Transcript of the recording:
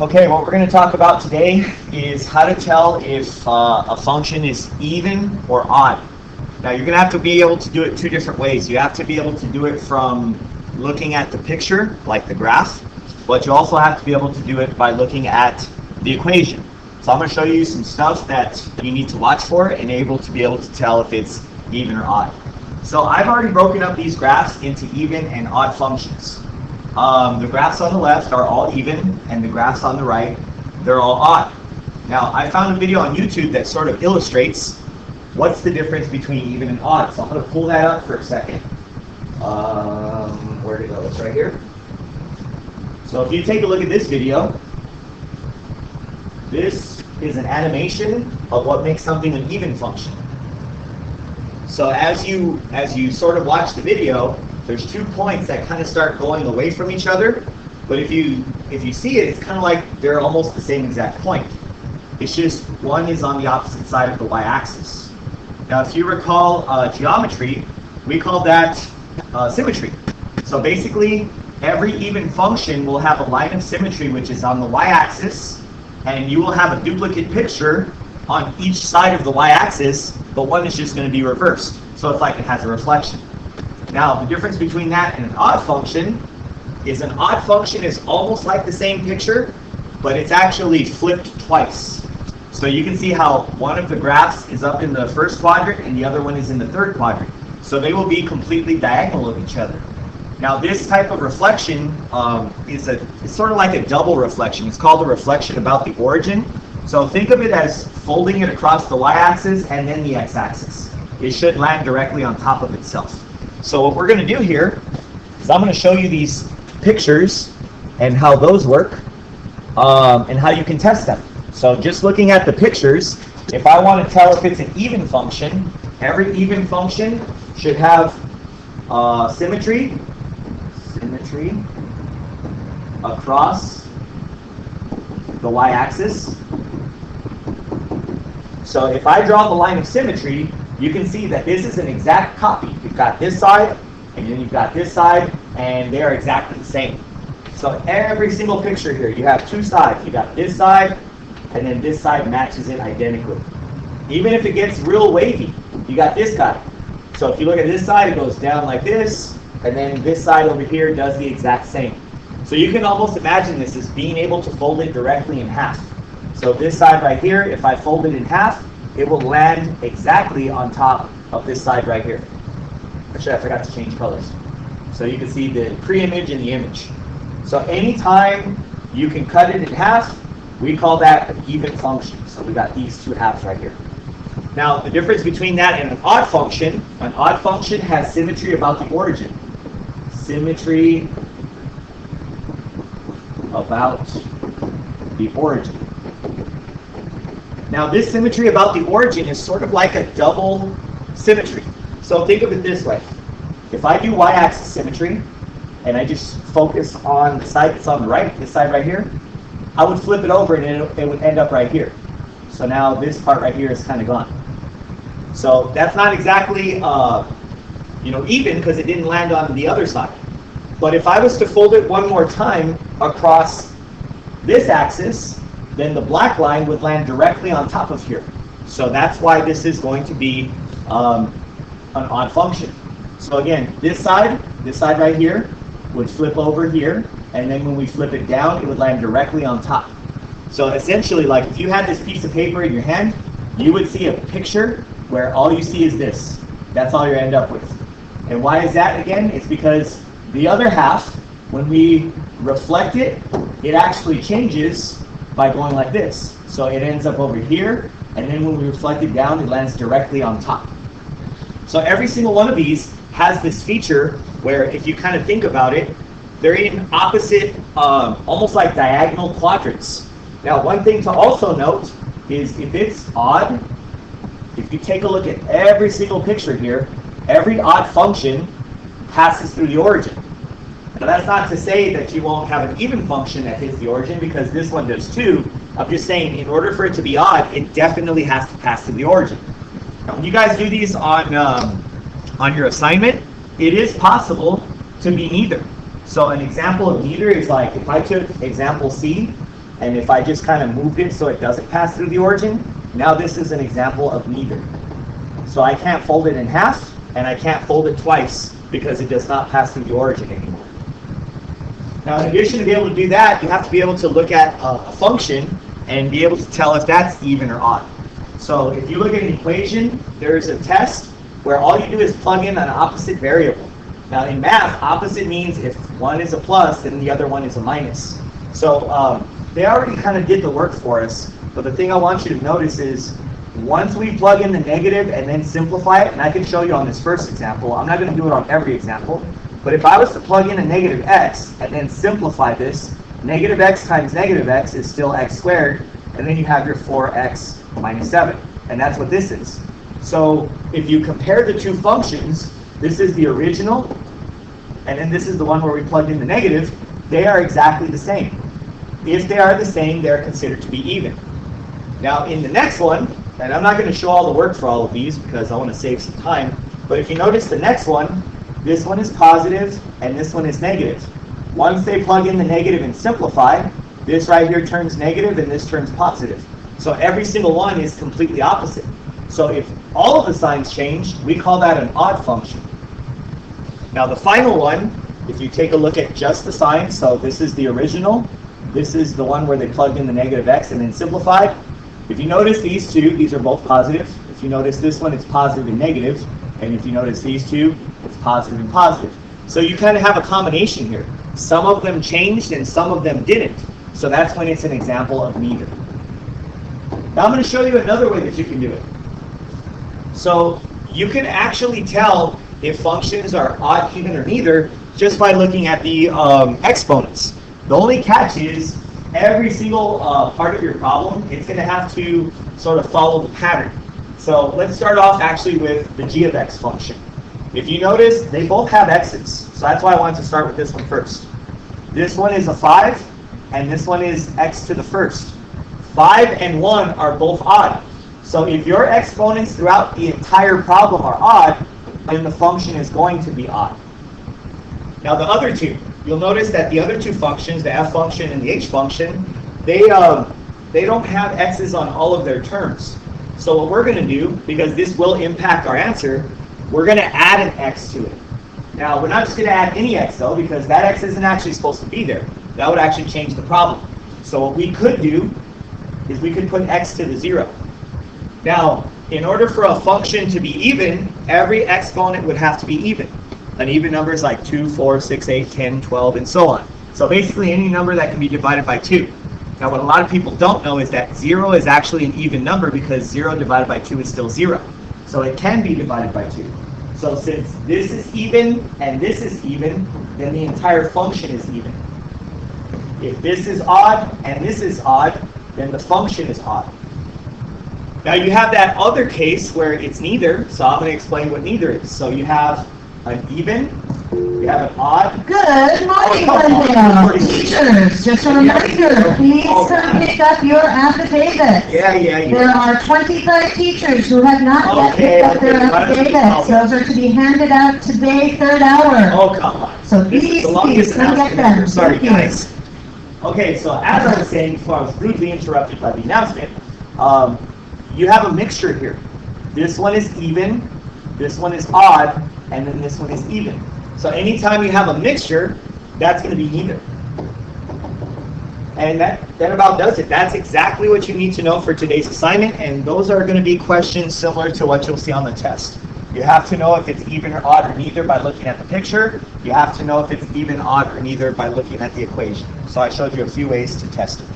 Okay, what we're going to talk about today is how to tell if a function is even or odd. Now you're going to have to be able to do it two different ways. You have to be able to do it from looking at the picture, like the graph, but you also have to be able to do it by looking at the equation. So I'm going to show you some stuff that you need to watch for and able to be able to tell if it's even or odd. So I've already broken up these graphs into even and odd functions. The graphs on the left are all even, and the graphs on the right, they're all odd. Now, I found a video on YouTube that sort of illustrates what's the difference between even and odd. So I'm going to pull that up for a second. Where'd it go? It's right here. So if you take a look at this video, this is an animation of what makes something an even function. So as you sort of watch the video, there's 2 points that kind of start going away from each other, but if you see it, it's kind of like they're almost the same exact point. It's just one is on the opposite side of the y-axis. Now, if you recall geometry, we call that symmetry. So basically, every even function will have a line of symmetry which is on the y-axis, and you will have a duplicate picture on each side of the y-axis, but one is just going to be reversed. So it's like it has a reflection. Now, the difference between that and an odd function is an odd function is almost like the same picture, but it's actually flipped twice. So you can see how one of the graphs is up in the first quadrant and the other one is in the third quadrant. So they will be completely diagonal of each other. Now, this type of reflection is sort of like a double reflection. It's called a reflection about the origin. So think of it as folding it across the y-axis and then the x-axis. It should land directly on top of itself. So what we're going to do here is I'm going to show you these pictures and how those work and how you can test them. So just looking at the pictures, if I want to tell if it's an even function, every even function should have symmetry across the y-axis. So if I draw the line of symmetry, you can see that this is an exact copy. You've got this side, and then you've got this side, and they are exactly the same. So every single picture here, you have two sides. You got this side, and then this side matches it identically. Even if it gets real wavy, you got this guy. So if you look at this side, it goes down like this, and then this side over here does the exact same. So you can almost imagine this as being able to fold it directly in half. So this side right here, if I fold it in half, it will land exactly on top of this side right here. Actually, I forgot to change colors. So you can see the pre-image and the image. So anytime you can cut it in half, we call that an even function. So we got these two halves right here. Now, the difference between that and an odd function has symmetry about the origin. Symmetry about the origin. Now, this symmetry about the origin is sort of like a double symmetry. So think of it this way. If I do y-axis symmetry, and I just focus on the side that's on the right, this side right here, I would flip it over and it would end up right here. So now this part right here is kind of gone. So that's not exactly even because it didn't land on the other side. But if I was to fold it one more time across this axis, then the black line would land directly on top of here. So that's why this is going to be an odd function. So again, this side right here would flip over here, and then when we flip it down, it would land directly on top. So essentially, like if you had this piece of paper in your hand, you would see a picture where all you see is this. That's all you end up with. And why is that again? It's because the other half, when we reflect it, it actually changes by going like this. So it ends up over here, and then when we reflect it down, it lands directly on top. So every single one of these has this feature where if you kind of think about it, they're in opposite, almost like diagonal quadrants. Now, one thing to also note is if it's odd, if you take a look at every single picture here, every odd function passes through the origin. Now, that's not to say that you won't have an even function that hits the origin, because this one does too. I'm just saying, in order for it to be odd, it definitely has to pass through the origin. Now, when you guys do these on your assignment, it is possible to be neither. So an example of neither is like if I took example C and if I just kind of moved it so it doesn't pass through the origin, now this is an example of neither. So I can't fold it in half, and I can't fold it twice because it does not pass through the origin anymore. Now, in addition to be able to do that, you have to be able to look at a function and be able to tell if that's even or odd. So if you look at an equation, there's a test where all you do is plug in an opposite variable. Now in math, opposite means if one is a plus, then the other one is a minus. So they already kind of did the work for us, but the thing I want you to notice is once we plug in the negative and then simplify it, and I can show you on this first example, I'm not going to do it on every example, but if I was to plug in a negative x and then simplify this, negative x times negative x is still x squared, and then you have your 4x minus 7, and that's what this is. So if you compare the two functions, this is the original, and then this is the one where we plugged in the negative, they are exactly the same. If they are the same, they're considered to be even. Now in the next one, and I'm not going to show all the work for all of these because I want to save some time, but if you notice the next one, this one is positive and this one is negative. Once they plug in the negative and simplify, this right here turns negative and this turns positive. So every single one is completely opposite. So if all of the signs change, we call that an odd function. Now the final one, if you take a look at just the signs, so this is the original, this is the one where they plugged in the negative x and then simplified. If you notice these two, these are both positive. If you notice this one, it's positive and negative. And if you notice these two, it's positive and positive. So you kind of have a combination here. Some of them changed and some of them didn't. So that's when it's an example of neither. Now I'm going to show you another way that you can do it. So you can actually tell if functions are odd, even, or neither just by looking at the exponents. The only catch is every single part of your problem, it's going to have to sort of follow the pattern. So let's start off actually with the g of x function. If you notice, they both have x's. So that's why I wanted to start with this one first. This one is a 5, and this one is x to the first. 5 and 1 are both odd. So if your exponents throughout the entire problem are odd, then the function is going to be odd. Now the other two, you'll notice that the other two functions, the f function and the h function, they don't have x's on all of their terms. So what we're going to do, because this will impact our answer, we're going to add an x to it. Now we're not just going to add any x though, because that x isn't actually supposed to be there. That would actually change the problem. So what we could do is we could put x to the 0. Now, in order for a function to be even, every exponent would have to be even. An even number is like 2, 4, 6, 8, 10, 12, and so on. So basically any number that can be divided by 2. Now what a lot of people don't know is that 0 is actually an even number because 0 divided by 2 is still 0. So it can be divided by 2. So since this is even and this is even, then the entire function is even. If this is odd and this is odd, then the function is odd. Now you have that other case where it's neither, so I'm going to explain what neither is. So you have an even, you have an odd. Good morning, Glendale. Teachers, just a reminder, please come pick up your affidavit. Yeah. There are 25 teachers who have not yet picked up their affidavits. Those are to be handed out today, 3rd hour. Oh, come on. So please come get them. Sorry, guys. Okay, so as I was saying before I was rudely interrupted by the announcement, you have a mixture here. This one is even, this one is odd, and then this one is even. So anytime you have a mixture, that's going to be neither. And that about does it. That's exactly what you need to know for today's assignment, and those are going to be questions similar to what you'll see on the test. You have to know if it's even or odd or neither by looking at the picture. You have to know if it's even, odd, or neither by looking at the equation. So I showed you a few ways to test it.